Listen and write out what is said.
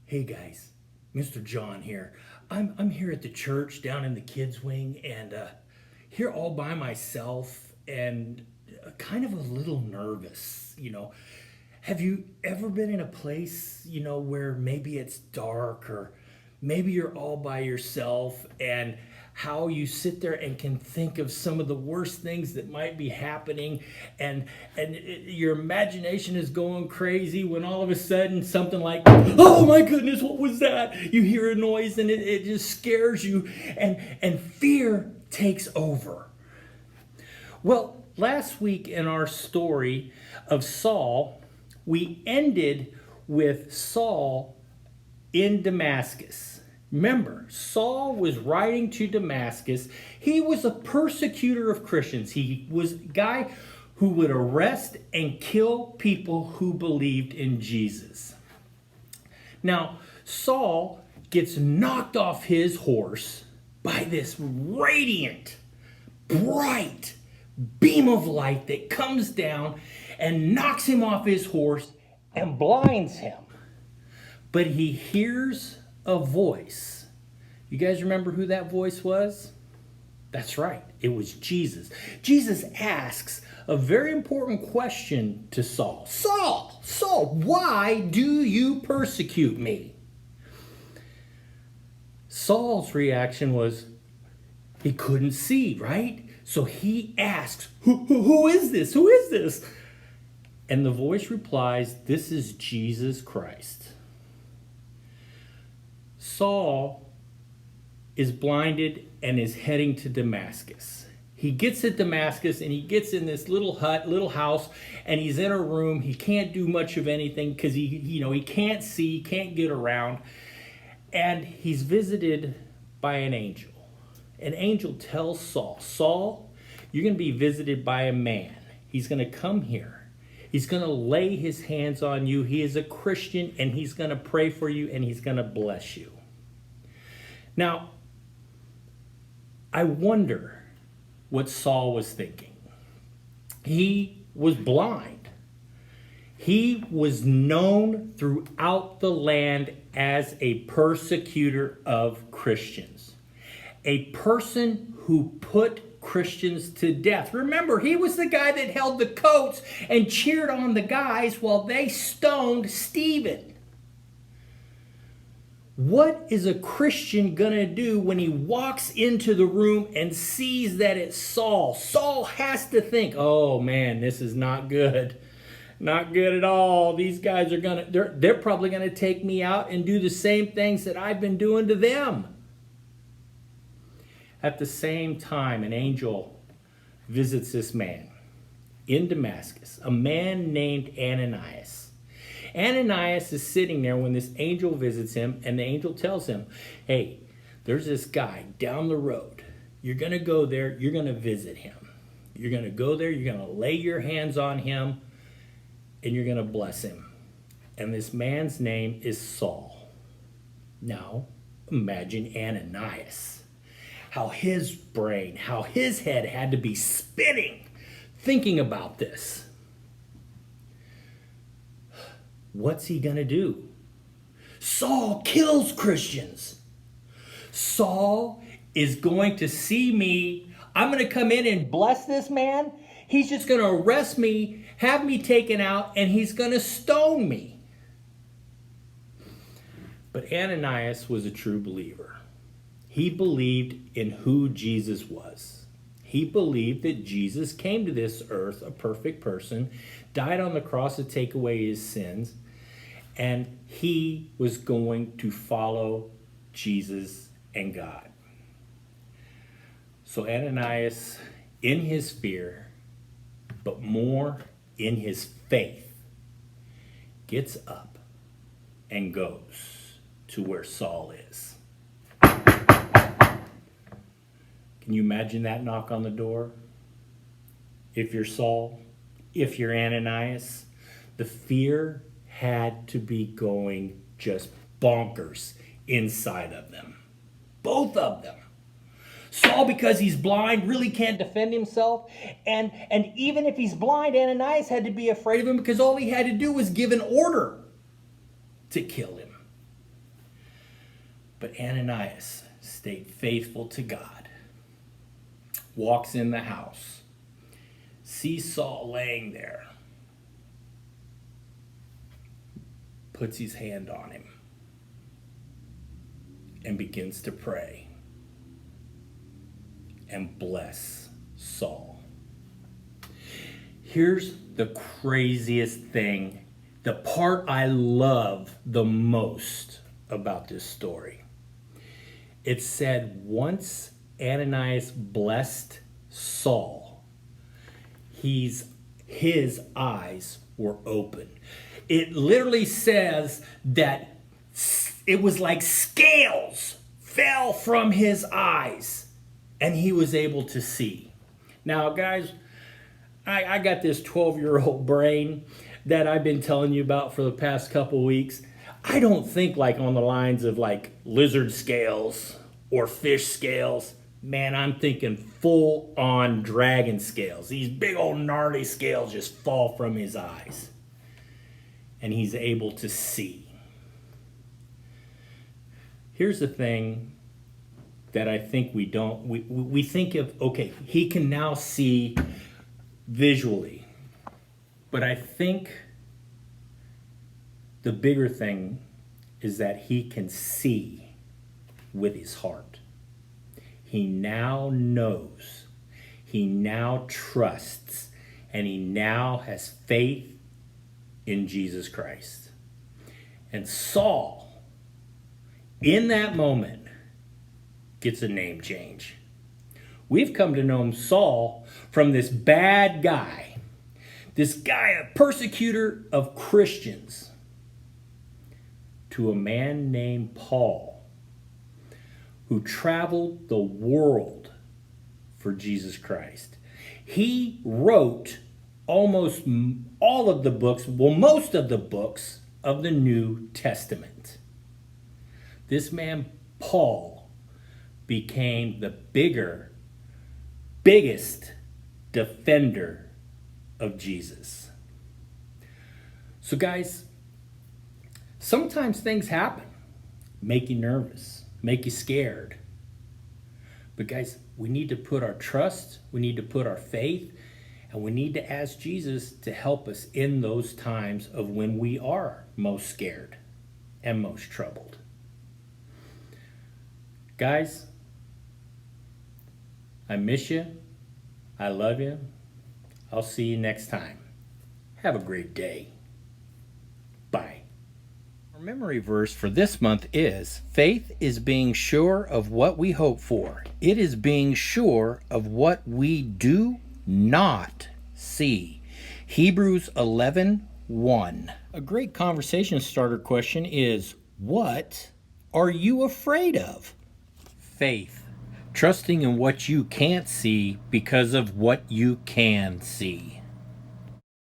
Hey guys, Mr. John here. I'm here at the church down in the kids wing and here all by myself and kind of a little nervous. Have you ever been in a place, where maybe it's dark or maybe you're all by yourself and how you sit there and can think of some of the worst things that might be happening and your imagination is going crazy when all of a sudden something like, oh my goodness, what was that? You hear a noise and it just scares you and fear takes over. Well, last week in our story of Saul, we ended with Saul in Damascus. Remember, Saul was riding to Damascus. He was a persecutor of Christians. He was a guy who would arrest and kill people who believed in Jesus. Now, Saul gets knocked off his horse by this radiant, bright beam of light that comes down and knocks him off his horse and blinds him. But he hears a voice. You guys remember who that voice was? That's right, it was Jesus. Jesus asks a very important question to Saul. Saul, why do you persecute me? Saul's reaction was he couldn't see, right? So he asks, who is this? Who is this? And the voice replies, this is Jesus Christ. Saul is blinded and is heading to Damascus. He gets to Damascus and he gets in this little hut, little house, and he's in a room. He can't do much of anything because he can't see, can't get around. And he's visited by an angel. An angel tells Saul, you're going to be visited by a man. He's going to come here. He's going to lay his hands on you. He is a Christian and he's going to pray for you and he's going to bless you. Now, I wonder what Saul was thinking. He was blind. He was known throughout the land as a persecutor of Christians. A person who put Christians to death. Remember, he was the guy that held the coats and cheered on the guys while they stoned Stephen. What is a Christian gonna do when he walks into the room and sees that it's Saul? Saul has to think, oh man, this is not good. Not good at all. These guys are they're probably gonna take me out and do the same things that I've been doing to them. At the same time, an angel visits this man in Damascus, a man named Ananias. Ananias is sitting there when this angel visits him, and the angel tells him, hey, there's this guy down the road. You're going to go there. You're going to visit him. You're going to go there. You're going to lay your hands on him, and you're going to bless him. And this man's name is Saul. Now, imagine Ananias. How his brain, how his head had to be spinning thinking about this. What's he gonna do? Saul kills Christians. Saul is going to see me. I'm gonna come in and bless this man. He's just gonna arrest me, have me taken out, and he's gonna stone me. But Ananias was a true believer. He believed in who Jesus was. He believed that Jesus came to this earth, a perfect person, died on the cross to take away his sins, and he was going to follow Jesus and God. So Ananias, in his fear, but more in his faith, gets up and goes to where Saul is. Can you imagine that knock on the door? If you're Saul, if you're Ananias, the fear had to be going just bonkers inside of them. Both of them. Saul, because he's blind, really can't defend himself. And even if he's blind, Ananias had to be afraid of him because all he had to do was give an order to kill him. But Ananias stayed faithful to God, walks in the house, sees Saul laying there, puts his hand on him, and begins to pray and bless Saul. Here's the craziest thing, the part I love the most about this story. It said once Ananias blessed Saul, his eyes were open. It literally says that it was like scales fell from his eyes and he was able to see. Now, guys, I got this 12-year-old brain that I've been telling you about for the past couple weeks. I don't think like on the lines of like lizard scales or fish scales. Man, I'm thinking full on dragon scales. These big old gnarly scales just fall from his eyes. And he's able to see. Here's the thing that I think we think of, okay, he can now see visually. But I think the bigger thing is that he can see with his heart. He now knows, he now trusts, and he now has faith in Jesus Christ. And Saul, in that moment, gets a name change. We've come to know him, Saul, from this bad guy, this guy, a persecutor of Christians, to a man named Paul, who traveled the world for Jesus Christ. He wrote almost all of the books, well, most of the books of the New Testament. This man, Paul, became the biggest defender of Jesus. So guys, sometimes things happen, make you nervous, make you scared. But guys, we need to put our trust, we need to put our faith, and we need to ask Jesus to help us in those times of when we are most scared and most troubled. Guys, I miss you. I love you. I'll see you next time. Have a great day. Bye. Our memory verse for this month is, faith is being sure of what we hope for. It is being sure of what we do not see. Hebrews 11:1. A great conversation starter question is, what are you afraid of? Faith. Trusting in what you can't see because of what you can see.